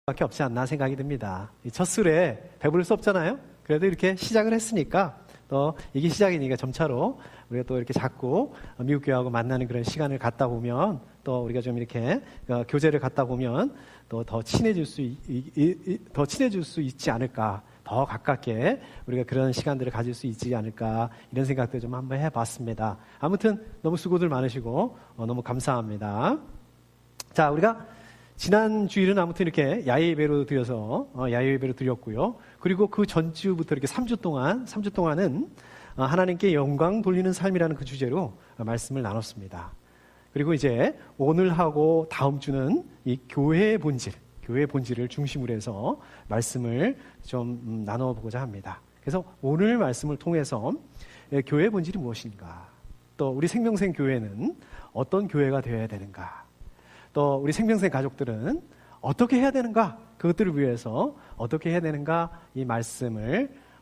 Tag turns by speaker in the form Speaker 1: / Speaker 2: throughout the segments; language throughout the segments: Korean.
Speaker 1: 밖에 없지 않나 생각이 듭니다. 첫 술에 배부를 수 없잖아요. 그래도 이렇게 시작을 했으니까 또 이게 시작이니까 점차로 우리가 또 이렇게 자꾸 미국 교회하고 만나는 그런 시간을 갖다 보면 또 우리가 좀 이렇게 교제를 갖다 보면 또 더 친해질 수 있지 않을까, 더 가깝게 우리가 그런 시간들을 가질 수 있지 않을까, 이런 생각도 좀 한번 해봤습니다. 아무튼 너무 수고들 많으시고 너무 감사합니다. 자, 우리가 지난 주일은 아무튼 이렇게 야외 예배로 드렸고요. 그리고 그 전주부터 이렇게 3주 동안은 하나님께 영광 돌리는 삶이라는 그 주제로 말씀을 나눴습니다. 그리고 이제 오늘하고 다음 주는 이 교회의 본질을 중심으로 해서 말씀을 좀 나눠보고자 합니다. 그래서 오늘 말씀을 통해서 교회의 본질이 무엇인가, 또 우리 생명생 교회는 어떤 교회가 되어야 되는가, 또 우리 생명생 가족들은 어떻게 해야 되는가, 그것들을 위해서 어떻게 해야 되는가,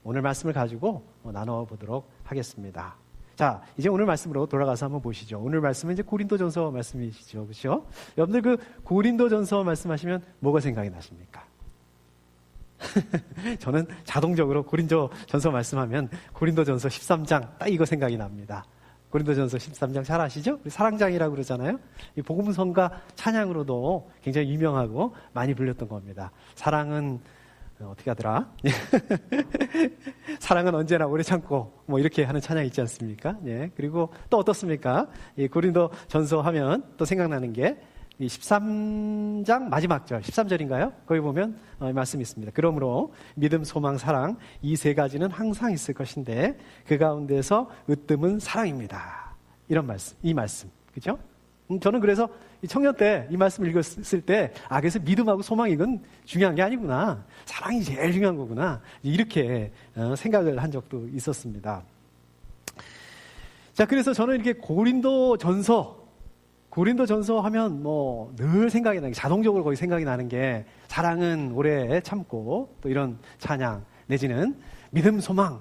Speaker 1: 오늘 말씀을 가지고 나눠보도록 하겠습니다. 자, 이제 오늘 말씀으로 돌아가서 한번 보시죠. 오늘 말씀은 이제 고린도전서 말씀이시죠. 그렇죠? 여러분들 그 고린도전서 말씀하시면 뭐가 생각이 나십니까? 저는 자동적으로 고린도전서 말씀하면 고린도전서 13장 딱 이거 생각이 납니다. 고린도전서 13장 잘 아시죠? 우리 사랑장이라고 그러잖아요. 이 복음성가 찬양으로도 굉장히 유명하고 많이 불렸던 겁니다. 사랑은 어떻게 하더라? 사랑은 언제나 오래 참고 뭐 이렇게 하는 찬양 있지 않습니까? 예. 그리고 또 어떻습니까? 이 고린도전서 하면 또 생각나는 게 이 13장 마지막 절 13절인가요? 거기 보면 말씀이 있습니다. 그러므로 믿음, 소망, 사랑 이 세 가지는 항상 있을 것인데 그 가운데서 으뜸은 사랑입니다. 이 말씀 그죠? 저는 그래서 청년 때 이 말씀을 읽었을 때 그래서 믿음하고 소망 이건 중요한 게 아니구나, 사랑이 제일 중요한 거구나, 이렇게 생각을 한 적도 있었습니다. 자, 그래서 저는 이렇게 고린도전서 하면 뭐 늘 생각이 나는 게, 자동적으로 거의 생각이 나는 게 사랑은 오래 참고, 또 이런 찬양 내지는 믿음, 소망,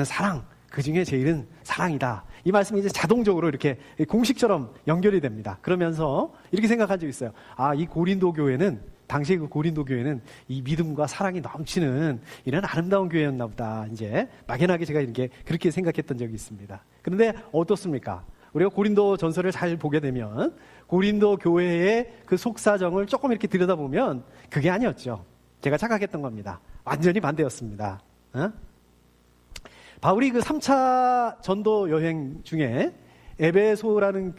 Speaker 1: 사랑, 그 중에 제일은 사랑이다. 이 말씀이 이제 자동적으로 이렇게 공식처럼 연결이 됩니다. 그러면서 이렇게 생각한 적이 있어요. 이 고린도 교회는, 당시에 그 고린도 교회는 이 믿음과 사랑이 넘치는 이런 아름다운 교회였나 보다. 이제 막연하게 제가 그렇게 생각했던 적이 있습니다. 그런데 어떻습니까? 우리가 고린도 전서를 잘 보게 되면 고린도 교회의 그 속사정을 조금 이렇게 들여다보면 그게 아니었죠. 제가 착각했던 겁니다. 완전히 반대였습니다. 바울이 그 3차 전도 여행 중에 에베소라는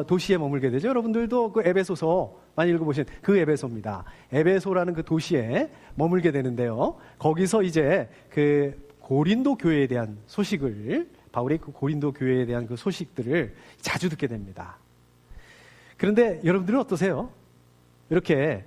Speaker 1: 도시에 머물게 되죠. 여러분들도 그 에베소서 많이 읽어보신 그 에베소입니다. 에베소라는 그 도시에 머물게 되는데요. 거기서 이제 그 고린도 교회에 대한 소식을, 바울이 그 고린도 교회에 대한 그 소식들을 자주 듣게 됩니다. 그런데 여러분들은 어떠세요? 이렇게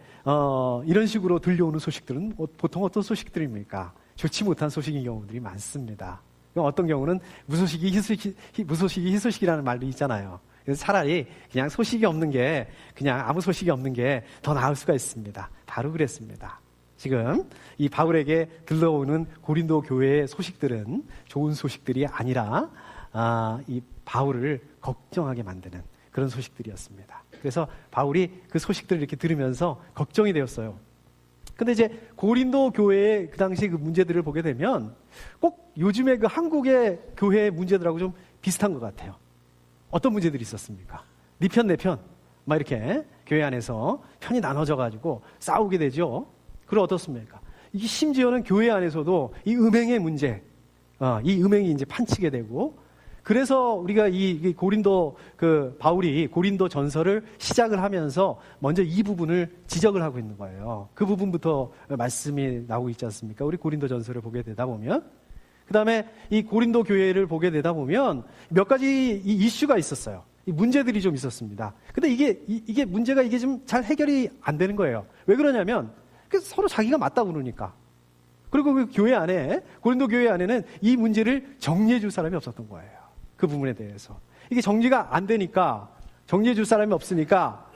Speaker 1: 이런 식으로 들려오는 소식들은 보통 어떤 소식들입니까? 좋지 못한 소식인 경우들이 많습니다. 어떤 경우는 무소식이 희소식이라는 말도 있잖아요. 그래서 차라리 그냥 아무 소식이 없는 게 더 나을 수가 있습니다. 바로 그랬습니다. 지금 이 바울에게 들려오는 고린도 교회의 소식들은 좋은 소식들이 아니라 이 바울을 걱정하게 만드는 그런 소식들이었습니다. 그래서 바울이 그 소식들을 이렇게 들으면서 걱정이 되었어요. 근데 이제 고린도 교회의 그 당시 그 문제들을 보게 되면 꼭 요즘에 그 한국의 교회의 문제들하고 좀 비슷한 것 같아요. 어떤 문제들이 있었습니까? 네 편, 내 편. 막 이렇게 교회 안에서 편이 나눠져가지고 싸우게 되죠. 그리고 어떻습니까? 이게 심지어는 교회 안에서도 이 음행의 문제, 이 음행이 이제 판치게 되고, 그래서 우리가 이 고린도 바울이 고린도 전서를 시작을 하면서 먼저 이 부분을 지적을 하고 있는 거예요. 그 부분부터 말씀이 나오고 있지 않습니까? 우리 고린도 전서를 보게 되다 보면, 그 다음에 이 고린도 교회를 보게 되다 보면 몇 가지 이 이슈가 있었어요. 이 문제들이 좀 있었습니다. 근데 이게 문제가 좀 잘 해결이 안 되는 거예요. 왜 그러냐면 서로 자기가 맞다고 그러니까. 그리고 그 교회 안에, 고린도 교회 안에는 이 문제를 정리해 줄 사람이 없었던 거예요. 그 부분에 대해서. 이게 정리가 안 되니까, 정리해 줄 사람이 없으니까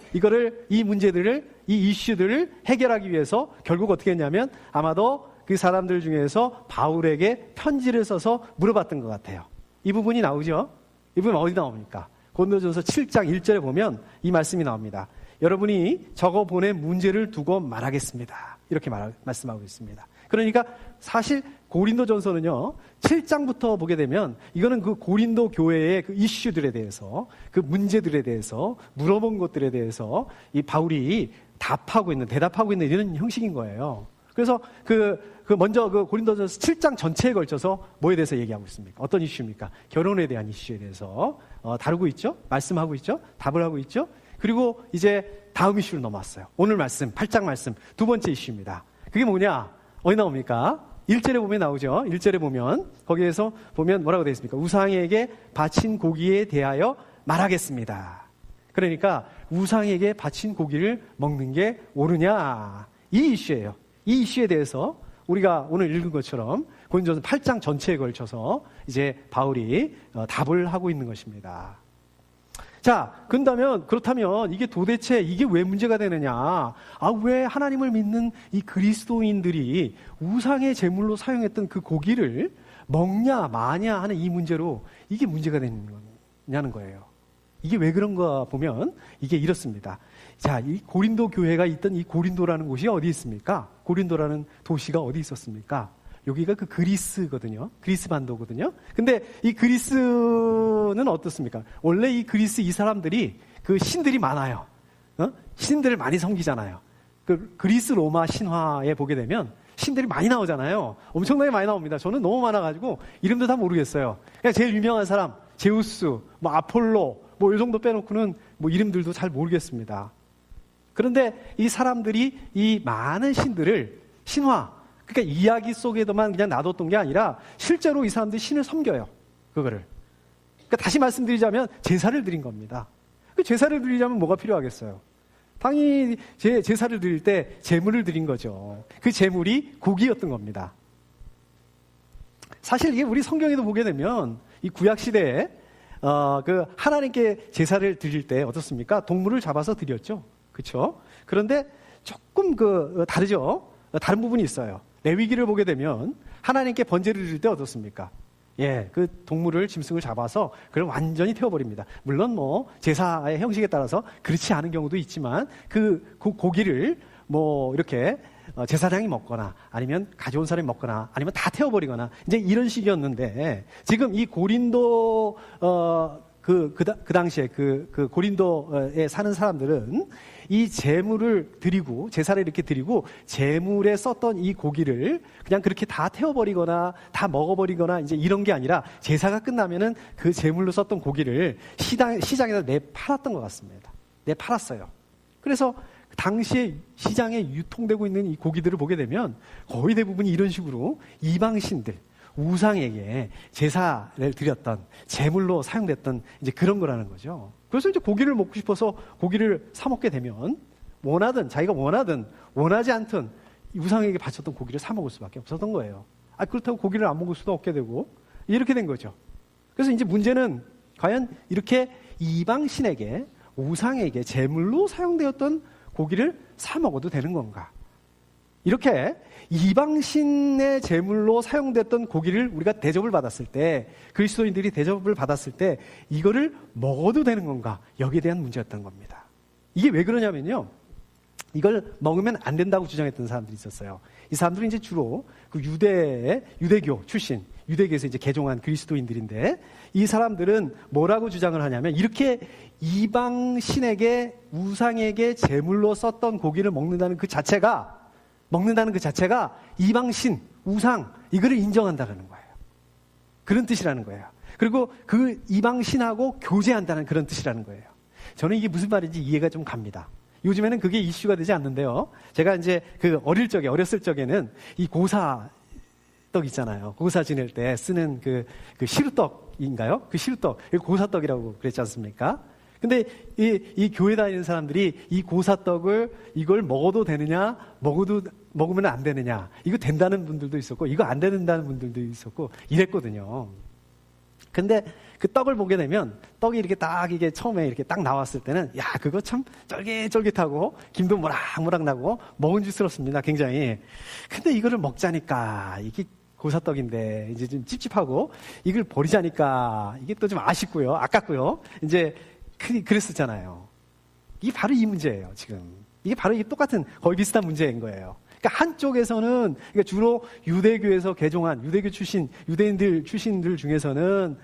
Speaker 1: 이 문제들을, 이 이슈들을 해결하기 위해서 결국 어떻게 했냐면 아마도 그 사람들 중에서 바울에게 편지를 써서 물어봤던 것 같아요. 이 부분이 나오죠? 이 부분 어디 나옵니까? 고린도전서 7장 1절에 보면 이 말씀이 나옵니다. 여러분이 적어 보낸 문제를 두고 말하겠습니다. 이렇게 말씀하고 있습니다. 그러니까 사실 고린도전서는요, 7장부터 보게 되면 이거는 그 고린도 교회의 그 이슈들에 대해서, 그 문제들에 대해서, 물어본 것들에 대해서 이 바울이 대답하고 있는 이런 형식인 거예요. 그래서 먼저 그 고린도전서 7장 전체에 걸쳐서 뭐에 대해서 얘기하고 있습니까? 어떤 이슈입니까? 결혼에 대한 이슈에 대해서 다루고 있죠? 말씀하고 있죠? 답을 하고 있죠? 그리고 이제 다음 이슈로 넘어왔어요. 오늘 말씀, 8장 말씀, 두 번째 이슈입니다. 그게 뭐냐? 어디 나옵니까? 1절에 보면 나오죠. 1절에 보면 거기에서 보면 뭐라고 되어 있습니까? 우상에게 바친 고기에 대하여 말하겠습니다. 그러니까 우상에게 바친 고기를 먹는 게 옳으냐? 이 이슈예요. 이 이슈에 대해서 우리가 오늘 읽은 것처럼 고린도전서 8장 전체에 걸쳐서 이제 바울이 답을 하고 있는 것입니다. 자, 그렇다면 이게 도대체 이게 왜 문제가 되느냐? 왜 하나님을 믿는 이 그리스도인들이 우상의 제물로 사용했던 그 고기를 먹냐 마냐 하는 이 문제로 이게 문제가 되느냐는 거예요. 이게 왜 그런가 보면 이게 이렇습니다. 자, 이 고린도 교회가 있던 이 고린도라는 곳이 어디 있습니까? 고린도라는 도시가 어디 있었습니까? 여기가 그 그리스거든요. 그리스 반도거든요. 근데 이 그리스는 어떻습니까? 원래 이 그리스 이 사람들이 그 신들이 많아요. 신들을 많이 섬기잖아요. 그 그리스 로마 신화에 보게 되면 신들이 많이 나오잖아요. 엄청나게 많이 나옵니다. 저는 너무 많아가지고 이름도 다 모르겠어요. 그냥 제일 유명한 사람, 제우스, 아폴로, 이 정도 빼놓고는 이름들도 잘 모르겠습니다. 그런데 이 사람들이 이 많은 신들을 신화, 그러니까 이야기 속에도만 그냥 놔뒀던 게 아니라 실제로 이 사람들이 신을 섬겨요. 그거를. 그러니까 다시 말씀드리자면 제사를 드린 겁니다. 제사를 드리자면 뭐가 필요하겠어요? 당연히 제사를 드릴 때 제물을 드린 거죠. 그 제물이 고기였던 겁니다. 사실 이게 우리 성경에도 보게 되면 이 구약 시대에 그 하나님께 제사를 드릴 때 어떻습니까? 동물을 잡아서 드렸죠. 그렇죠? 그런데 조금 다르죠. 다른 부분이 있어요. 레위기를 보게 되면 하나님께 번제를 드릴 때 어떻습니까? 그 동물을 짐승을 잡아서 그걸 완전히 태워버립니다. 물론 제사의 형식에 따라서 그렇지 않은 경우도 있지만 그 고기를 이렇게 제사장이 먹거나 아니면 가져온 사람이 먹거나 아니면 다 태워버리거나 이제 이런 식이었는데 지금 이 고린도 그 당시에 그 고린도에 사는 사람들은 이 제물을 드리고 제사를 이렇게 드리고 제물에 썼던 이 고기를 그냥 그렇게 다 태워버리거나 다 먹어버리거나 이제 이런 게 아니라 제사가 끝나면은 그 제물로 썼던 고기를 시장에다 내팔았던 것 같습니다. 내팔았어요. 그래서 당시에 시장에 유통되고 있는 이 고기들을 보게 되면 거의 대부분이 이런 식으로 이방신들, 우상에게 제사를 드렸던 제물로 사용됐던 이제 그런 거라는 거죠. 그래서 이제 고기를 먹고 싶어서 고기를 사 먹게 되면 자기가 원하지 않든 우상에게 바쳤던 고기를 사 먹을 수밖에 없었던 거예요. 그렇다고 고기를 안 먹을 수도 없게 되고 이렇게 된 거죠. 그래서 이제 문제는 과연 이렇게 이방신에게 우상에게 제물로 사용되었던 고기를 사 먹어도 되는 건가? 이렇게 이방신의 제물로 사용됐던 고기를 우리가 대접을 받았을 때, 그리스도인들이 대접을 받았을 때 이거를 먹어도 되는 건가? 여기에 대한 문제였던 겁니다. 이게 왜 그러냐면요, 이걸 먹으면 안 된다고 주장했던 사람들이 있었어요. 이 사람들은 이제 주로 그 유대교 출신, 유대교에서 이제 개종한 그리스도인들인데, 이 사람들은 뭐라고 주장을 하냐면, 이렇게 이방신에게 우상에게 제물로 썼던 고기를 먹는다는 그 자체가 이방신, 우상, 이거를 인정한다는 거예요. 그런 뜻이라는 거예요. 그리고 그 이방신하고 교제한다는 그런 뜻이라는 거예요. 저는 이게 무슨 말인지 이해가 좀 갑니다. 요즘에는 그게 이슈가 되지 않는데요. 제가 이제 어렸을 적에는 이 고사떡 있잖아요. 고사 지낼 때 쓰는 그 시루떡인가요? 그 시루떡, 고사떡이라고 그랬지 않습니까? 근데 이 교회 다니는 사람들이 이 고사떡을 이걸 먹어도 되느냐, 먹으면 안 되느냐, 이거 된다는 분들도 있었고, 이거 안 된다는 분들도 있었고, 이랬거든요. 근데 그 떡을 보게 되면, 떡이 이렇게 이게 처음에 이렇게 딱 나왔을 때는, 그거 참 쫄깃쫄깃하고, 김도 모락모락 나고, 먹음직스럽습니다, 굉장히. 근데 이거를 먹자니까, 이게 고사떡인데, 이제 좀 찝찝하고, 이걸 버리자니까, 이게 또 좀 아쉽고요, 아깝고요, 이제, 그랬었잖아요. 이게 바로 이 문제예요, 지금. 이게 바로 똑같은, 거의 비슷한 문제인 거예요. 그러니까 한쪽에서는 그러니까 주로 유대교에서 개종한 유대교 출신 유대인들 출신들 중에서는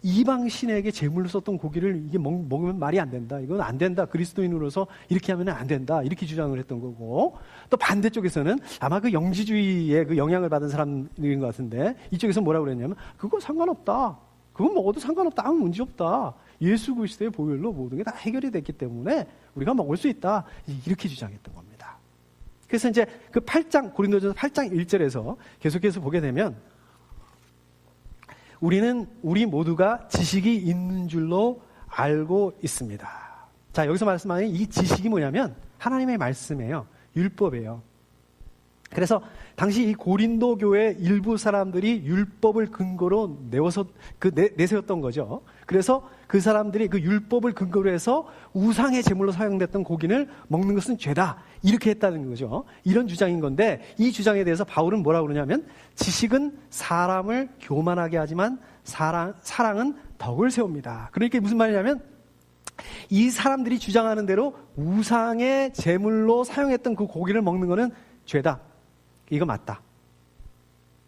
Speaker 1: 이방 신에게 제물로 썼던 고기를 이게 먹으면 말이 안 된다. 이건 안 된다. 그리스도인으로서 이렇게 하면 안 된다. 이렇게 주장을 했던 거고, 또 반대쪽에서는 아마 그 영지주의의 그 영향을 받은 사람들인 것 같은데, 이쪽에서 뭐라고 그랬냐면 그거 상관없다. 그건 먹어도 상관없다. 아무 문제 없다. 예수 그리스도의 보혈로 모든 게 다 해결이 됐기 때문에 우리가 먹을 수 있다. 이렇게 주장했던 겁니다. 그래서 이제 그 8장 고린도전서 8장 1절에서 계속해서 보게 되면 우리 모두가 지식이 있는 줄로 알고 있습니다. 자, 여기서 말씀하는 이 지식이 뭐냐면 하나님의 말씀이에요. 율법이에요. 그래서 당시 이 고린도 교회 일부 사람들이 율법을 근거로 내세웠던 거죠. 그래서 그 사람들이 그 율법을 근거로 해서 우상의 제물로 사용됐던 고기를 먹는 것은 죄다. 이렇게 했다는 거죠. 이런 주장인 건데, 이 주장에 대해서 바울은 뭐라고 그러냐면 지식은 사람을 교만하게 하지만 사랑은 덕을 세웁니다. 그러니까 무슨 말이냐면 이 사람들이 주장하는 대로 우상의 제물로 사용했던 그 고기를 먹는 거는 죄다. 이거 맞다.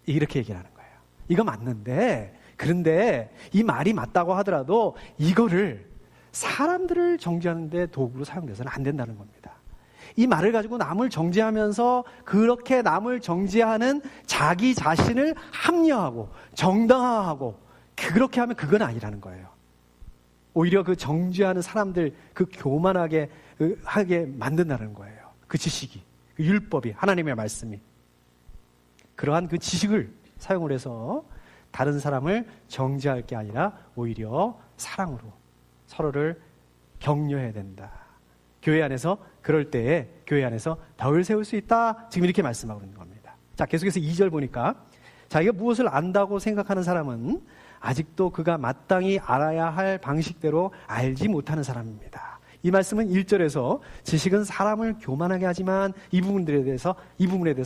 Speaker 1: 이렇게 얘기를 하는 거예요. 이거 맞는데, 그런데 이 말이 맞다고 하더라도 이거를 사람들을 정죄하는 데 도구로 사용돼서는 안 된다는 겁니다. 이 말을 가지고 남을 정죄하면서 그렇게 남을 정죄하는 자기 자신을 합리화하고 정당화하고 그렇게 하면 그건 아니라는 거예요. 오히려 그 정죄하는 사람들 그 교만하게 하게 만든다는 거예요. 그 지식이, 그 율법이, 하나님의 말씀이. 그러한 그 지식을 사용을 해서 다른 사람을 정죄할 게 아니라 오히려 사랑으로 서로를 격려해야 된다. 교회 안에서 그럴 때에 교회 안에서 덕을 세울 수 있다. 지금 이렇게 말씀하고 있는 겁니다. 자, 계속해서 2절 보니까 자기가 무엇을 안다고 생각하는 사람은 아직도 그가 마땅히 알아야 할 방식대로 알지 못하는 사람입니다. 이 말씀은 1절에서 지식은 사람을 교만하게 하지만 이 부분에 대해서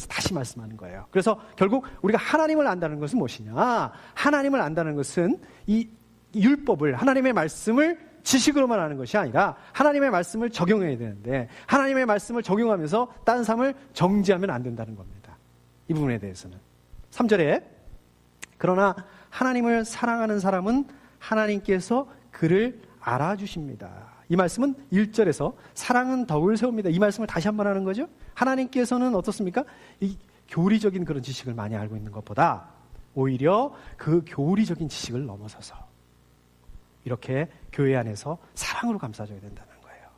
Speaker 1: 다시 말씀하는 거예요. 그래서 결국 우리가 하나님을 안다는 것은 무엇이냐? 하나님을 안다는 것은 이 율법을, 하나님의 말씀을 지식으로만 하는 것이 아니라 하나님의 말씀을 적용해야 되는데, 하나님의 말씀을 적용하면서 다른 사람을 정죄하면 안 된다는 겁니다. 이 부분에 대해서는 3절에 그러나 하나님을 사랑하는 사람은 하나님께서 그를 알아주십니다. 이 말씀은 1절에서 사랑은 덕을 세웁니다. 이 말씀을 다시 한번 하는 거죠. 하나님께서는 어떻습니까? 이 교리적인 그런 지식을 많이 알고 있는 것보다 오히려 그 교리적인 지식을 넘어서서 이렇게 교회 안에서 사랑으로 감싸줘야 된다는 거예요.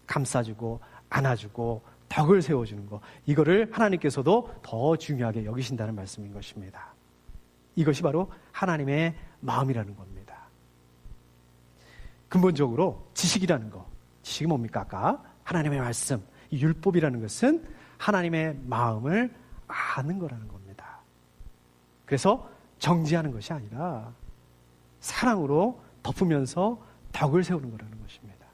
Speaker 1: 감싸주고 안아주고 덕을 세워주는 거, 이거를 하나님께서도 더 중요하게 여기신다는 말씀인 것입니다. 이것이 바로 하나님의 마음이라는 겁니다. 근본적으로 지식이라는 거, 지식이 뭡니까? 아까 하나님의 말씀, 이 율법이라는 것은 하나님의 마음을 아는 거라는 겁니다. 그래서 정죄하는 것이 아니라 사랑으로 덮으면서 덕을 세우는 거라는 것입니다.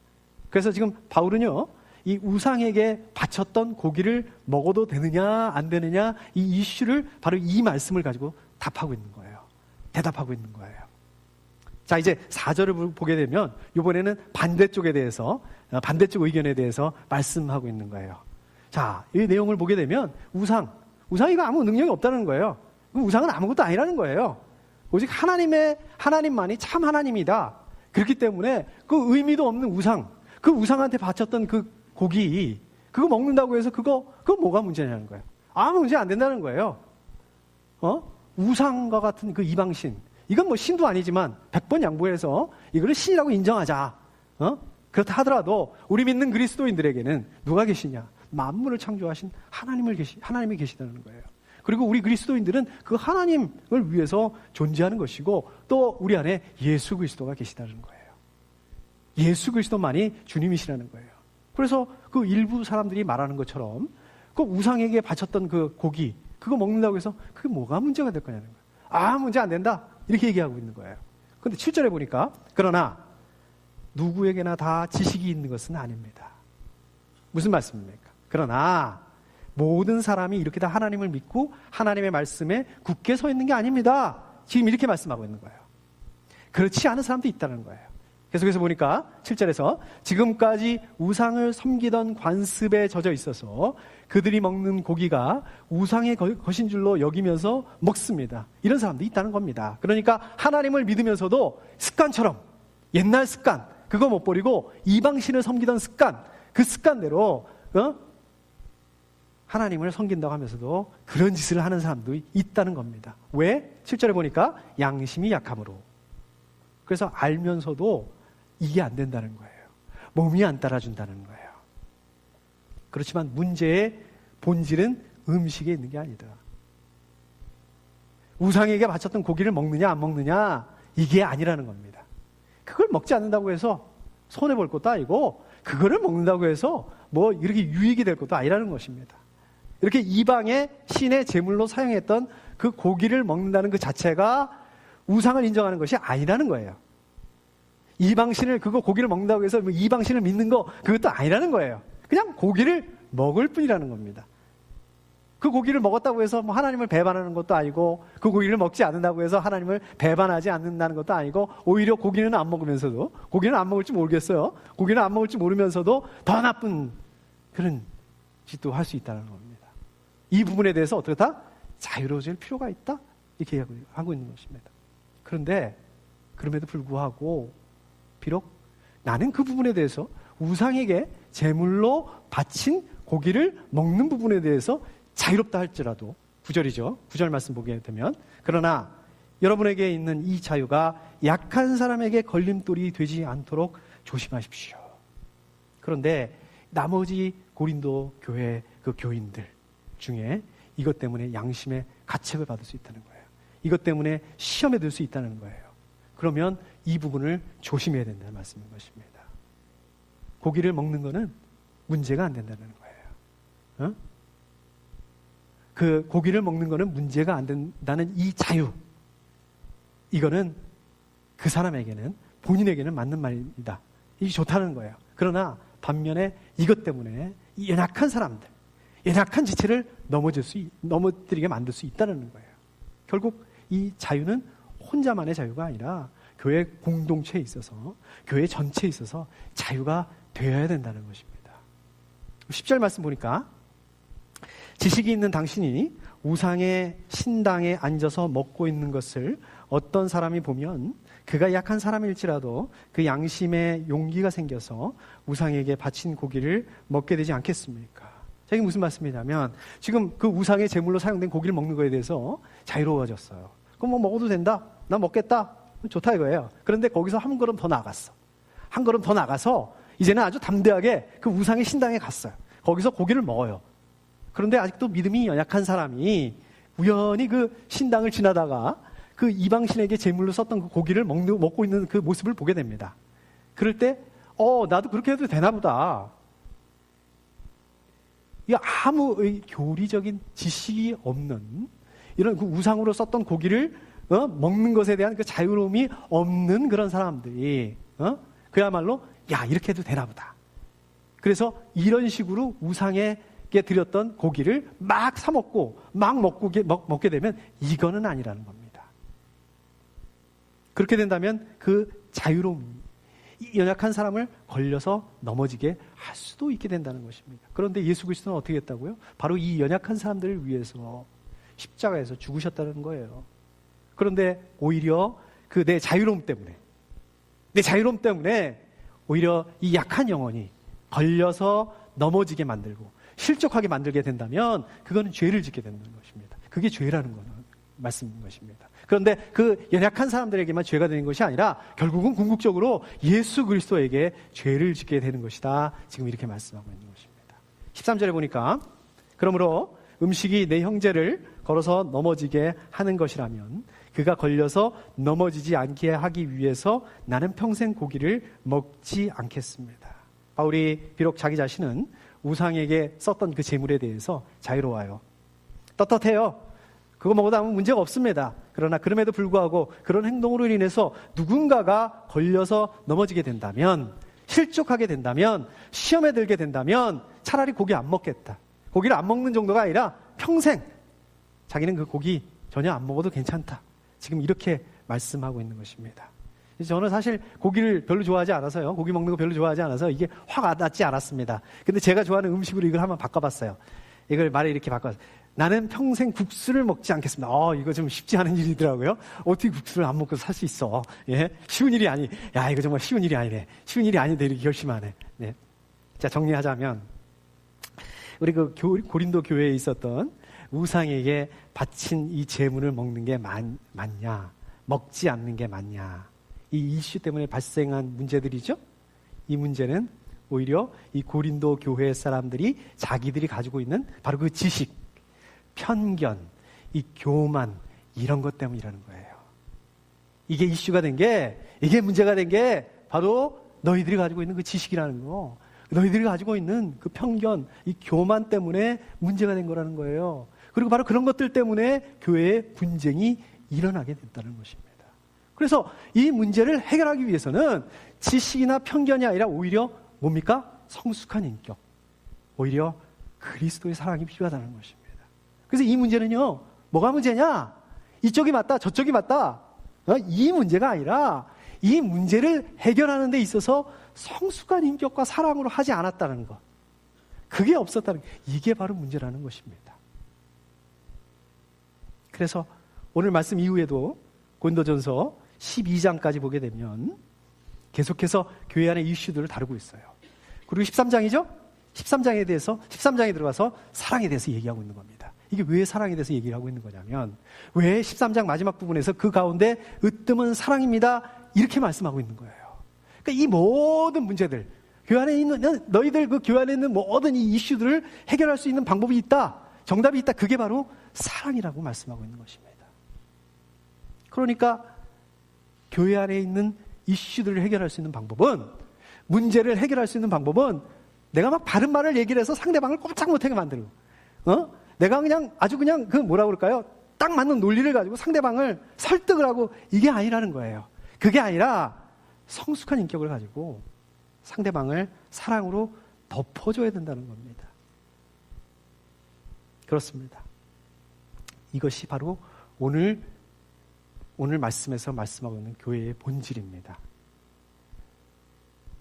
Speaker 1: 그래서 지금 바울은요, 이 우상에게 바쳤던 고기를 먹어도 되느냐 안 되느냐 이 이슈를 바로 이 말씀을 가지고 답하고 있는 거예요. 대답하고 있는 거예요. 자, 이제 4절을 보게 되면 이번에는 반대쪽에 대해서, 반대쪽 의견에 대해서 말씀하고 있는 거예요. 자, 이 내용을 보게 되면 우상이가 아무 능력이 없다는 거예요. 우상은 아무것도 아니라는 거예요. 오직 하나님만이 참 하나님이다. 그렇기 때문에 그 의미도 없는 그 우상한테 바쳤던 그 고기, 그거 먹는다고 해서 그거 뭐가 문제냐는 거예요. 아무 문제 안 된다는 거예요. 우상과 같은 그 이방신, 이건 뭐 신도 아니지만 100번 양보해서 이거를 신이라고 인정하자. 그렇다 하더라도 우리 믿는 그리스도인들에게는 누가 계시냐? 만물을 창조하신 하나님이 계시다는 거예요. 그리고 우리 그리스도인들은 그 하나님을 위해서 존재하는 것이고 또 우리 안에 예수 그리스도가 계시다는 거예요. 예수 그리스도만이 주님이시라는 거예요. 그래서 그 일부 사람들이 말하는 것처럼 그 우상에게 바쳤던 그 고기, 그거 먹는다고 해서 그게 뭐가 문제가 될 거냐는 거예요. 아, 문제 안 된다. 이렇게 얘기하고 있는 거예요. 그런데 7절에 보니까 그러나 누구에게나 다 지식이 있는 것은 아닙니다. 무슨 말씀입니까? 그러나 모든 사람이 이렇게 다 하나님을 믿고 하나님의 말씀에 굳게 서 있는 게 아닙니다. 지금 이렇게 말씀하고 있는 거예요. 그렇지 않은 사람도 있다는 거예요. 계속해서 보니까 7절에서 지금까지 우상을 섬기던 관습에 젖어 있어서 그들이 먹는 고기가 우상의 것인 줄로 여기면서 먹습니다. 이런 사람도 있다는 겁니다. 그러니까 하나님을 믿으면서도 습관처럼, 옛날 습관 그거 못 버리고 이방신을 섬기던 습관, 그 습관대로 하나님을 섬긴다고 하면서도 그런 짓을 하는 사람도 있다는 겁니다. 왜? 7절에 보니까 양심이 약함으로. 그래서 알면서도 이게 안 된다는 거예요. 몸이 안 따라준다는 거예요. 그렇지만 문제의 본질은 음식에 있는 게 아니다. 우상에게 바쳤던 고기를 먹느냐 안 먹느냐 이게 아니라는 겁니다. 그걸 먹지 않는다고 해서 손해볼 것도 아니고 그거를 먹는다고 해서 뭐 이렇게 유익이 될 것도 아니라는 것입니다. 이렇게 이방의 신의 제물로 사용했던 그 고기를 먹는다는 그 자체가 우상을 인정하는 것이 아니라는 거예요. 이방신을 그거 고기를 먹는다고 해서 이방신을 믿는 거 그것도 아니라는 거예요. 그냥 고기를 먹을 뿐이라는 겁니다. 그 고기를 먹었다고 해서 뭐 하나님을 배반하는 것도 아니고 그 고기를 먹지 않는다고 해서 하나님을 배반하지 않는다는 것도 아니고 오히려 고기는 안 먹으면서도 고기는 안 먹을지 모르겠어요. 고기는 안 먹을지 모르면서도 더 나쁜 그런 짓도 할 수 있다는 겁니다. 이 부분에 대해서 어떻게 다 자유로워질 필요가 있다 이렇게 하고 있는 것입니다. 그런데 그럼에도 불구하고 비록 나는 그 부분에 대해서 우상에게 제물로 바친 고기를 먹는 부분에 대해서 자유롭다 할지라도 9절이죠. 9절 말씀 보게 되면 그러나 여러분에게 있는 이 자유가 약한 사람에게 걸림돌이 되지 않도록 조심하십시오. 그런데 나머지 고린도 교회 그 교인들 중에 이것 때문에 양심의 가책을 받을 수 있다는 거예요. 이것 때문에 시험에 들 수 있다는 거예요. 그러면 이 부분을 조심해야 된다는 말씀인 것입니다. 고기를 먹는 거는 문제가 안 된다는 거예요. 그 고기를 먹는 거는 문제가 안 된다는 이 자유, 이거는 그 사람에게는 본인에게는 맞는 말입니다. 이게 좋다는 거예요. 그러나 반면에 이것 때문에 이 연약한 사람들, 연약한 지체를 넘어뜨리게 만들 수 있다는 거예요. 결국 이 자유는 혼자만의 자유가 아니라 교회 공동체에 있어서 교회 전체에 있어서 자유가 되어야 된다는 것입니다. 10절 말씀 보니까 지식이 있는 당신이 우상의 신당에 앉아서 먹고 있는 것을 어떤 사람이 보면 그가 약한 사람일지라도 그 양심에 용기가 생겨서 우상에게 바친 고기를 먹게 되지 않겠습니까? 자, 이게 무슨 말씀이냐면 지금 그 우상의 제물로 사용된 고기를 먹는 거에 대해서 자유로워졌어요. 그럼 뭐 먹어도 된다? 나 먹겠다? 좋다 이거예요. 그런데 거기서 한 걸음 더 나갔어. 한 걸음 더 나가서 이제는 아주 담대하게 그 우상의 신당에 갔어요. 거기서 고기를 먹어요. 그런데 아직도 믿음이 연약한 사람이 우연히 그 신당을 지나다가 그 이방신에게 제물로 썼던 그 고기를 먹고 있는 그 모습을 보게 됩니다. 그럴 때 나도 그렇게 해도 되나 보다. 이 아무 교리적인 지식이 없는 이런 그 우상으로 썼던 고기를 먹는 것에 대한 그 자유로움이 없는 그런 사람들이 그야말로 이렇게 해도 되나 보다. 그래서 이런 식으로 우상에게 드렸던 고기를 막 사 먹고 막 먹게 되면 이거는 아니라는 겁니다. 그렇게 된다면 그 자유로움이 이 연약한 사람을 걸려서 넘어지게 할 수도 있게 된다는 것입니다. 그런데 예수 그리스도는 어떻게 했다고요? 바로 이 연약한 사람들을 위해서 십자가에서 죽으셨다는 거예요. 그런데 오히려 그 내 자유로움 때문에 오히려 이 약한 영혼이 걸려서 넘어지게 만들고 실족하게 만들게 된다면 그거는 죄를 짓게 되는 것입니다. 그게 죄라는 거는 말씀인 것입니다. 그런데 그 연약한 사람들에게만 죄가 되는 것이 아니라 결국은 궁극적으로 예수 그리스도에게 죄를 짓게 되는 것이다. 지금 이렇게 말씀하고 있는 것입니다. 13절에 보니까 그러므로 음식이 내 형제를 걸어서 넘어지게 하는 것이라면 그가 걸려서 넘어지지 않게 하기 위해서 나는 평생 고기를 먹지 않겠습니다. 바울이 비록 자기 자신은 우상에게 썼던 그 제물에 대해서 자유로워요. 떳떳해요. 그거 먹어도 아무 문제가 없습니다. 그러나 그럼에도 불구하고 그런 행동으로 인해서 누군가가 걸려서 넘어지게 된다면, 실족하게 된다면, 시험에 들게 된다면 차라리 고기 안 먹겠다. 고기를 안 먹는 정도가 아니라 평생 자기는 그 고기 전혀 안 먹어도 괜찮다. 지금 이렇게 말씀하고 있는 것입니다. 저는 사실 고기를 별로 좋아하지 않아서요. 고기 먹는 거 별로 좋아하지 않아서 이게 화가 났지 않았습니다. 근데 제가 좋아하는 음식으로 이걸 한번 바꿔봤어요. 이걸 말을 이렇게 바꿔서 나는 평생 국수를 먹지 않겠습니다. 이거 좀 쉽지 않은 일이더라고요. 어떻게 국수를 안 먹고 살 수 있어? 예? 쉬운 일이 아니. 야, 이거 정말 쉬운 일이 아니네. 쉬운 일이 아닌데 이렇게 결심하네. 네. 자, 정리하자면 우리 그 고린도 교회에 있었던 우상에게 바친 이 제물을 먹는 게 맞냐? 먹지 않는 게 맞냐? 이 이슈 때문에 발생한 문제들이죠. 이 문제는 오히려 이 고린도 교회 사람들이 자기들이 가지고 있는 바로 그 지식, 편견, 이 교만 이런 것 때문이라는 거예요. 이게 이슈가 된 게, 이게 문제가 된 게 바로 너희들이 가지고 있는 그 지식이라는 거, 너희들이 가지고 있는 그 편견, 이 교만 때문에 문제가 된 거라는 거예요. 그리고 바로 그런 것들 때문에 교회에 분쟁이 일어나게 됐다는 것입니다. 그래서 이 문제를 해결하기 위해서는 지식이나 편견이 아니라 오히려 뭡니까? 성숙한 인격, 오히려 그리스도의 사랑이 필요하다는 것입니다. 그래서 이 문제는요, 뭐가 문제냐? 이쪽이 맞다, 저쪽이 맞다. 이 문제가 아니라 이 문제를 해결하는 데 있어서 성숙한 인격과 사랑으로 하지 않았다는 것. 그게 없었다는 것. 이게 바로 문제라는 것입니다. 그래서 오늘 말씀 이후에도 고린도전서 12장까지 보게 되면 계속해서 교회 안의 이슈들을 다루고 있어요. 그리고 13장이죠? 13장에 대해서, 13장에 들어가서 사랑에 대해서 얘기하고 있는 겁니다. 이게 왜 사랑에 대해서 얘기를 하고 있는 거냐면, 왜 13장 마지막 부분에서 그 가운데 으뜸은 사랑입니다. 이렇게 말씀하고 있는 거예요. 그러니까 이 모든 문제들, 교회 안에 있는, 너희들 그 교회 안에 있는 모든 이 이슈들을 해결할 수 있는 방법이 있다. 정답이 있다. 그게 바로 사랑이라고 말씀하고 있는 것입니다. 그러니까 교회 안에 있는 이슈들을 해결할 수 있는 방법은, 문제를 해결할 수 있는 방법은 내가 막 바른 말을 얘기를 해서 상대방을 꼼짝 못하게 만들고, 내가 그냥 아주 그냥 그 뭐라 그럴까요? 딱 맞는 논리를 가지고 상대방을 설득을 하고, 이게 아니라는 거예요. 그게 아니라 성숙한 인격을 가지고 상대방을 사랑으로 덮어줘야 된다는 겁니다. 그렇습니다. 이것이 바로 오늘 말씀에서 말씀하고 있는 교회의 본질입니다.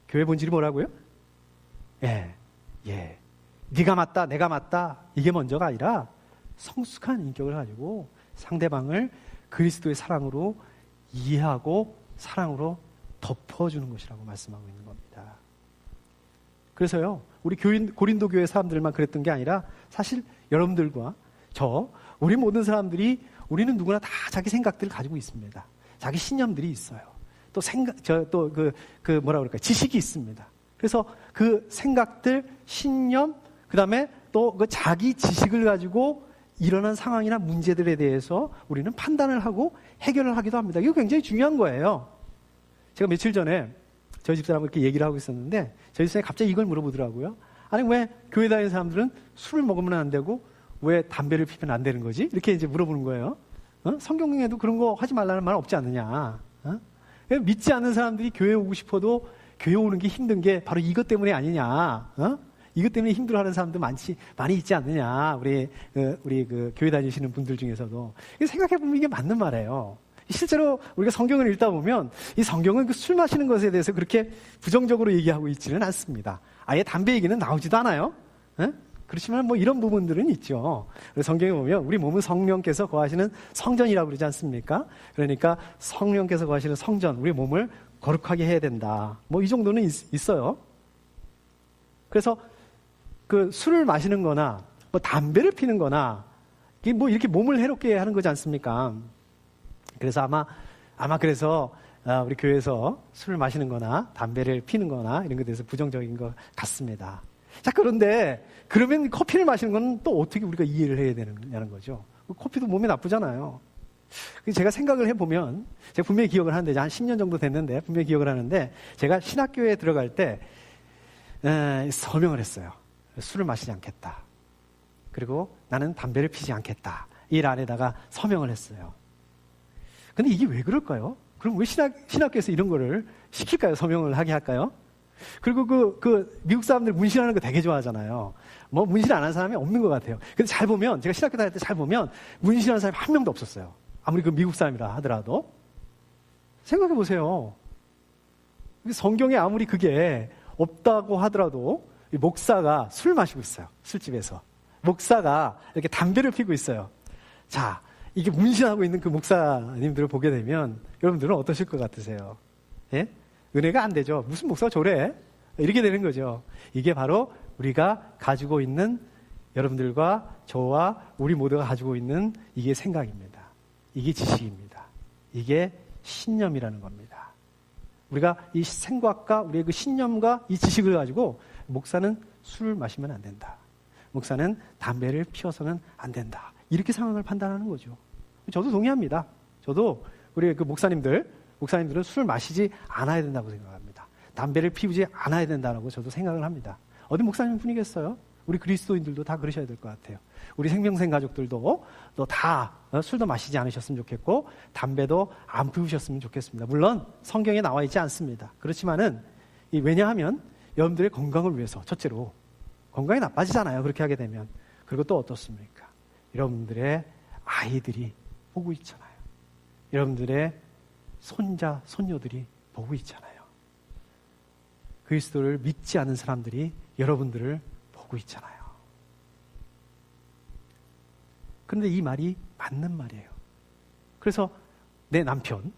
Speaker 1: 교회 본질이 뭐라고요? 네가 맞다, 내가 맞다, 이게 먼저가 아니라 성숙한 인격을 가지고 상대방을 그리스도의 사랑으로 이해하고 사랑으로 덮어주는 것이라고 말씀하고 있는 겁니다. 그래서요, 우리 고린도 교회 사람들만 그랬던 게 아니라 사실 여러분들과 우리 모든 사람들이, 우리는 누구나 다 자기 생각들을 가지고 있습니다. 자기 신념들이 있어요. 또 뭐라 그럴까, 지식이 있습니다. 그래서 그 생각들, 신념, 그 다음에 또 그 자기 지식을 가지고 일어난 상황이나 문제들에 대해서 우리는 판단을 하고 해결을 하기도 합니다. 이거 굉장히 중요한 거예요. 제가 며칠 전에 저희 집사람과 이렇게 얘기를 하고 있었는데, 저희 집사람이 갑자기 이걸 물어보더라고요. 아니, 왜 교회 다니는 사람들은 술을 먹으면 안 되고 왜 담배를 피면 안 되는 거지? 이렇게 이제 물어보는 거예요. 성경에도 그런 거 하지 말라는 말 없지 않느냐? 믿지 않는 사람들이 교회에 오고 싶어도 교회 오는 게 힘든 게 바로 이것 때문에 아니냐? 이것 때문에 힘들어하는 사람도 많이 있지 않느냐? 우리 그 교회 다니시는 분들 중에서도 생각해 보면 이게 맞는 말이에요. 실제로 우리가 성경을 읽다 보면 이 성경은 그 술 마시는 것에 대해서 그렇게 부정적으로 얘기하고 있지는 않습니다. 아예 담배 얘기는 나오지도 않아요. 그렇지만 뭐 이런 부분들은 있죠. 성경에 보면 우리 몸은 성령께서 거하시는 성전이라고 그러지 않습니까? 그러니까 성령께서 거하시는 성전, 우리 몸을 거룩하게 해야 된다. 뭐 이 정도는 있어요. 그래서 그 술을 마시는 거나 뭐 담배를 피는 거나 이게 뭐 이렇게 몸을 해롭게 하는 거지 않습니까? 그래서 아마 그래서 우리 교회에서 술을 마시는 거나 담배를 피는 거나 이런 것에 대해서 부정적인 것 같습니다. 자, 그런데 그러면 커피를 마시는 건 또 어떻게 우리가 이해를 해야 되느냐는 거죠. 커피도 몸에 나쁘잖아요. 제가 생각을 해보면, 제가 분명히 기억을 하는데, 한 10년 정도 됐는데 분명히 기억을 하는데, 제가 신학교에 들어갈 때 서명을 했어요. 술을 마시지 않겠다. 그리고 나는 담배를 피지 않겠다. 이 란에다가 서명을 했어요. 근데 이게 왜 그럴까요? 그럼 왜 신학교에서 이런 거를 시킬까요? 서명을 하게 할까요? 그리고 그 미국 사람들 문신하는 거 되게 좋아하잖아요. 뭐 문신 안 한 사람이 없는 것 같아요. 근데 잘 보면, 제가 신학교 다닐 때 잘 보면 문신하는 사람이 한 명도 없었어요. 아무리 그 미국 사람이라 하더라도. 생각해 보세요. 성경에 아무리 그게 없다고 하더라도 목사가 술 마시고 있어요. 술집에서. 목사가 이렇게 담배를 피고 있어요. 자, 이게 문신하고 있는 그 목사님들을 보게 되면 여러분들은 어떠실 것 같으세요? 예? 은혜가 안 되죠. 무슨 목사가 저래? 이렇게 되는 거죠. 이게 바로 우리가 가지고 있는, 여러분들과 저와 우리 모두가 가지고 있는 이게 생각입니다. 이게 지식입니다. 이게 신념이라는 겁니다. 우리가 이 생각과 우리의 그 신념과 이 지식을 가지고 목사는 술을 마시면 안 된다. 목사는 담배를 피워서는 안 된다. 이렇게 상황을 판단하는 거죠. 저도 동의합니다. 저도 우리 그 목사님들은 술을 마시지 않아야 된다고 생각합니다. 담배를 피우지 않아야 된다고 저도 생각을 합니다. 어디 목사님 뿐이겠어요? 우리 그리스도인들도 다 그러셔야 될 것 같아요. 우리 생명생 가족들도 또 다 술도 마시지 않으셨으면 좋겠고 담배도 안 피우셨으면 좋겠습니다. 물론 성경에 나와 있지 않습니다. 그렇지만은 왜냐하면 여러분들의 건강을 위해서, 첫째로 건강이 나빠지잖아요. 그렇게 하게 되면. 그리고 또 어떻습니까? 여러분들의 아이들이 보고 있잖아요. 여러분들의 손자, 손녀들이 보고 있잖아요. 그리스도를 믿지 않은 사람들이 여러분들을 보고 있잖아요. 그런데 이 말이 맞는 말이에요. 그래서 내 남편,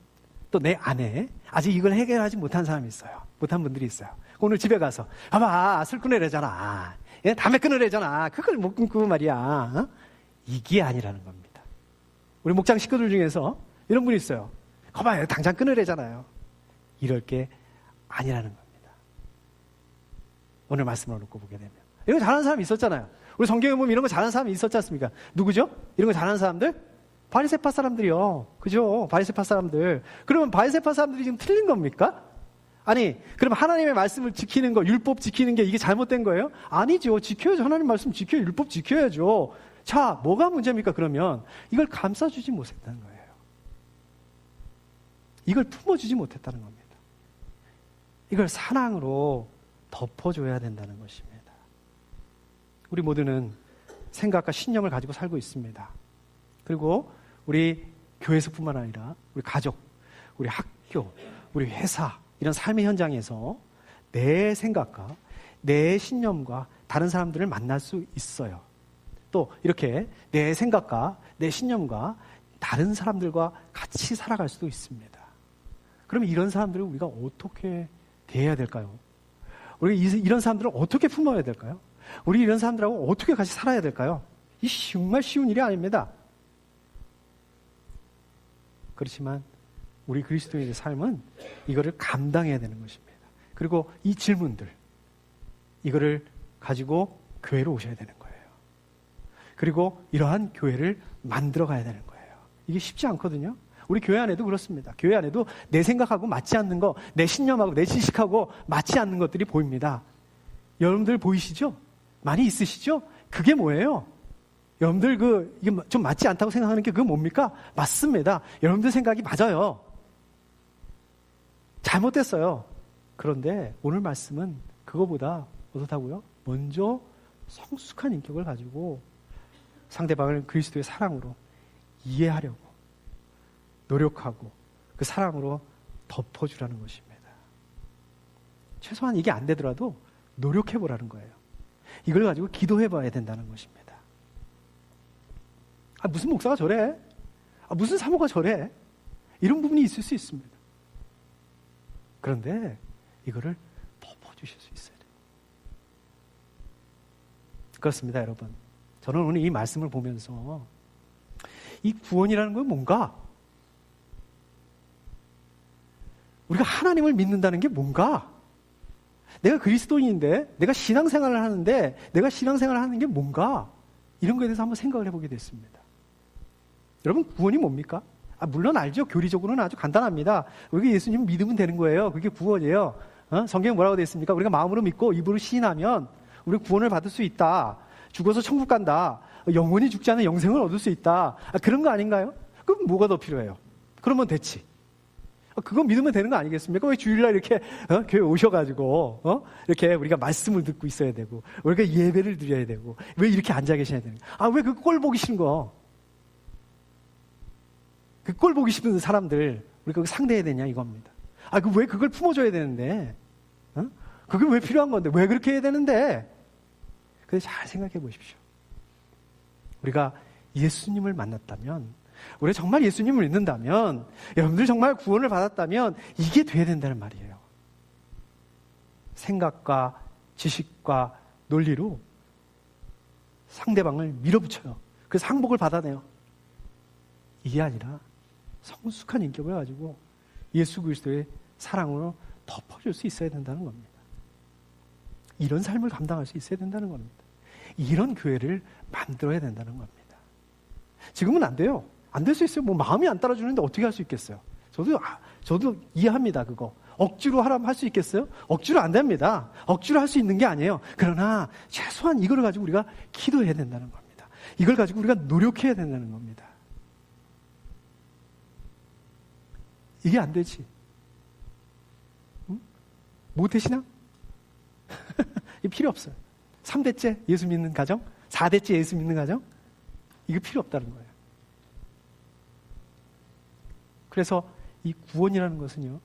Speaker 1: 또 내 아내, 아직 이걸 해결하지 못한 사람이 있어요. 못한 분들이 있어요. 오늘 집에 가서, 봐봐, 술 끊으래잖아. 담배 끊으래잖아. 그걸 못 끊고 말이야. 어? 이게 아니라는 겁니다. 우리 목장 식구들 중에서 이런 분이 있어요. 거봐요, 당장 끊으래잖아요. 이럴 게 아니라는 겁니다. 오늘 말씀을 놓고 보게 되면. 이런 거 잘하는 사람이 있었잖아요. 우리 성경에 보면 이런 거 잘하는 사람이 있었지 않습니까? 누구죠? 이런 거 잘하는 사람들? 바리새파 사람들이요. 그죠? 바리새파 사람들. 그러면 바리새파 사람들이 지금 틀린 겁니까? 아니, 그럼 하나님의 말씀을 지키는 거, 율법 지키는 게 이게 잘못된 거예요? 아니죠. 지켜야죠. 하나님 말씀 지켜야, 율법 지켜야죠. 자, 뭐가 문제입니까? 그러면 이걸 감싸주지 못했다는 거예요. 이걸 품어주지 못했다는 겁니다. 이걸 사랑으로 덮어줘야 된다는 것입니다. 우리 모두는 생각과 신념을 가지고 살고 있습니다. 그리고 우리 교회에서뿐만 아니라 우리 가족, 우리 학교, 우리 회사, 이런 삶의 현장에서 내 생각과 내 신념과 다른 사람들을 만날 수 있어요. 또 이렇게 내 생각과 내 신념과 다른 사람들과 같이 살아갈 수도 있습니다. 그러면 이런 사람들을 우리가 어떻게 대해야 될까요? 우리 이런 사람들을 어떻게 품어야 될까요? 우리 이런 사람들하고 어떻게 같이 살아야 될까요? 이 정말 쉬운 일이 아닙니다. 그렇지만 우리 그리스도인의 삶은 이거를 감당해야 되는 것입니다. 그리고 이 질문들, 이거를 가지고 교회로 오셔야 되는 거예요. 그리고 이러한 교회를 만들어 가야 되는 거예요. 이게 쉽지 않거든요. 우리 교회 안에도 그렇습니다. 교회 안에도 내 생각하고 맞지 않는 거, 내 신념하고 내 지식하고 맞지 않는 것들이 보입니다. 여러분들 보이시죠? 많이 있으시죠? 그게 뭐예요? 여러분들 이게 좀 맞지 않다고 생각하는 게 그게 뭡니까? 맞습니다. 여러분들 생각이 맞아요. 잘못됐어요. 그런데 오늘 말씀은 그거보다 어떻다고요? 먼저 성숙한 인격을 가지고 상대방을 그리스도의 사랑으로 이해하려고 노력하고 그 사랑으로 덮어주라는 것입니다. 최소한 이게 안 되더라도 노력해보라는 거예요. 이걸 가지고 기도해봐야 된다는 것입니다. 아, 무슨 목사가 저래? 아, 무슨 사모가 저래? 이런 부분이 있을 수 있습니다. 그런데 이거를 덮어주실 수 있어야 돼요. 그렇습니다, 여러분. 저는 오늘 이 말씀을 보면서 이 구원이라는 건 뭔가? 우리가 하나님을 믿는다는 게 뭔가? 내가 그리스도인인데, 내가 신앙생활을 하는데, 내가 신앙생활을 하는 게 뭔가? 이런 거에 대해서 한번 생각을 해보게 됐습니다. 여러분, 구원이 뭡니까? 물론 알죠. 교리적으로는 아주 간단합니다. 우리가 예수님 믿으면 되는 거예요. 그게 구원이에요. 성경에 뭐라고 되어 있습니까? 우리가 마음으로 믿고 입으로 시인하면 우리 구원을 받을 수 있다. 죽어서 천국 간다. 영원히 죽지 않은 영생을 얻을 수 있다. 그런 거 아닌가요? 그럼 뭐가 더 필요해요? 그러면 됐지. 그거 믿으면 되는 거 아니겠습니까? 왜 주일날 이렇게 교회 오셔가지고 이렇게 우리가 말씀을 듣고 있어야 되고 우리가 예배를 드려야 되고 왜 이렇게 앉아 계셔야 되는 거야? 왜 그 꼴 보기 싫은 거? 그 꼴 보기 싫은 사람들 우리가 상대해야 되냐 이겁니다. 왜 그걸 품어줘야 되는데? 그게 왜 필요한 건데? 왜 그렇게 해야 되는데? 그래서 잘 생각해 보십시오. 우리가 예수님을 만났다면, 우리가 정말 예수님을 믿는다면, 여러분들 정말 구원을 받았다면 이게 돼야 된다는 말이에요. 생각과 지식과 논리로 상대방을 밀어붙여요. 그래서 항복을 받아내요. 이게 아니라 성숙한 인격을 가지고 예수 그리스도의 사랑으로 덮어줄 수 있어야 된다는 겁니다. 이런 삶을 감당할 수 있어야 된다는 겁니다. 이런 교회를 만들어야 된다는 겁니다. 지금은 안 돼요. 안 될 수 있어요. 뭐 마음이 안 따라주는데 어떻게 할 수 있겠어요? 저도 이해합니다. 그거 억지로 하라면 할 수 있겠어요? 억지로 안 됩니다. 억지로 할 수 있는 게 아니에요. 그러나 최소한 이걸 가지고 우리가 기도해야 된다는 겁니다. 이걸 가지고 우리가 노력해야 된다는 겁니다. 이게 안 되지. 응? 모태신앙? 이게 필요 없어요. 3대째 예수 믿는 가정? 4대째 예수 믿는 가정? 이거 필요 없다는 거예요. 그래서 이 구원이라는 것은요,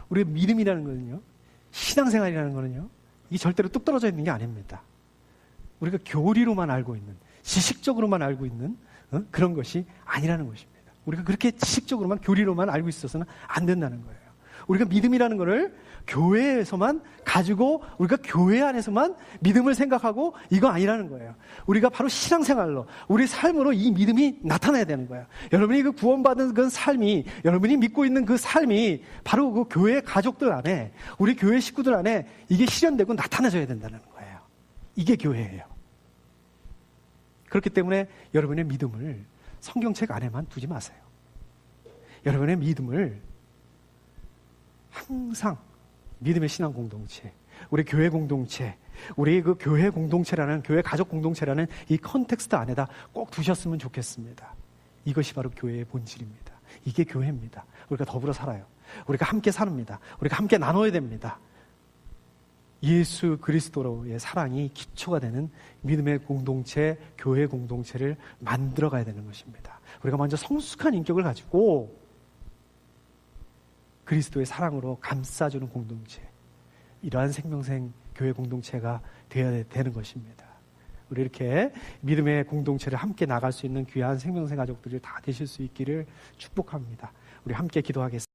Speaker 1: 우리의 믿음이라는 것은요, 신앙생활이라는 것은요, 이게 절대로 뚝 떨어져 있는 게 아닙니다. 우리가 교리로만 알고 있는, 지식적으로만 알고 있는 그런 것이 아니라는 것입니다. 우리가 그렇게 지식적으로만, 교리로만 알고 있어서는 안 된다는 거예요. 우리가 믿음이라는 것을 교회에서만 가지고, 우리가 교회 안에서만 믿음을 생각하고 이거 아니라는 거예요. 우리가 바로 신앙생활로, 우리 삶으로 이 믿음이 나타나야 되는 거예요. 여러분이 그 구원받은 그 삶이, 여러분이 믿고 있는 그 삶이 바로 그 교회 가족들 안에, 우리 교회 식구들 안에 이게 실현되고 나타나져야 된다는 거예요. 이게 교회예요. 그렇기 때문에 여러분의 믿음을 성경책 안에만 두지 마세요. 여러분의 믿음을 항상 믿음의 신앙 공동체, 우리 교회 공동체, 우리 그 교회 공동체라는, 교회 가족 공동체라는 이 컨텍스트 안에다 꼭 두셨으면 좋겠습니다. 이것이 바로 교회의 본질입니다. 이게 교회입니다. 우리가 더불어 살아요. 우리가 함께 삽니다. 우리가 함께 나눠야 됩니다. 예수 그리스도로의 사랑이 기초가 되는 믿음의 공동체, 교회 공동체를 만들어 가야 되는 것입니다. 우리가 먼저 성숙한 인격을 가지고 그리스도의 사랑으로 감싸주는 공동체, 이러한 생명생 교회 공동체가 되어야 되는 것입니다. 우리 이렇게 믿음의 공동체를 함께 나갈 수 있는 귀한 생명생 가족들이 다 되실 수 있기를 축복합니다. 우리 함께 기도하겠습니다.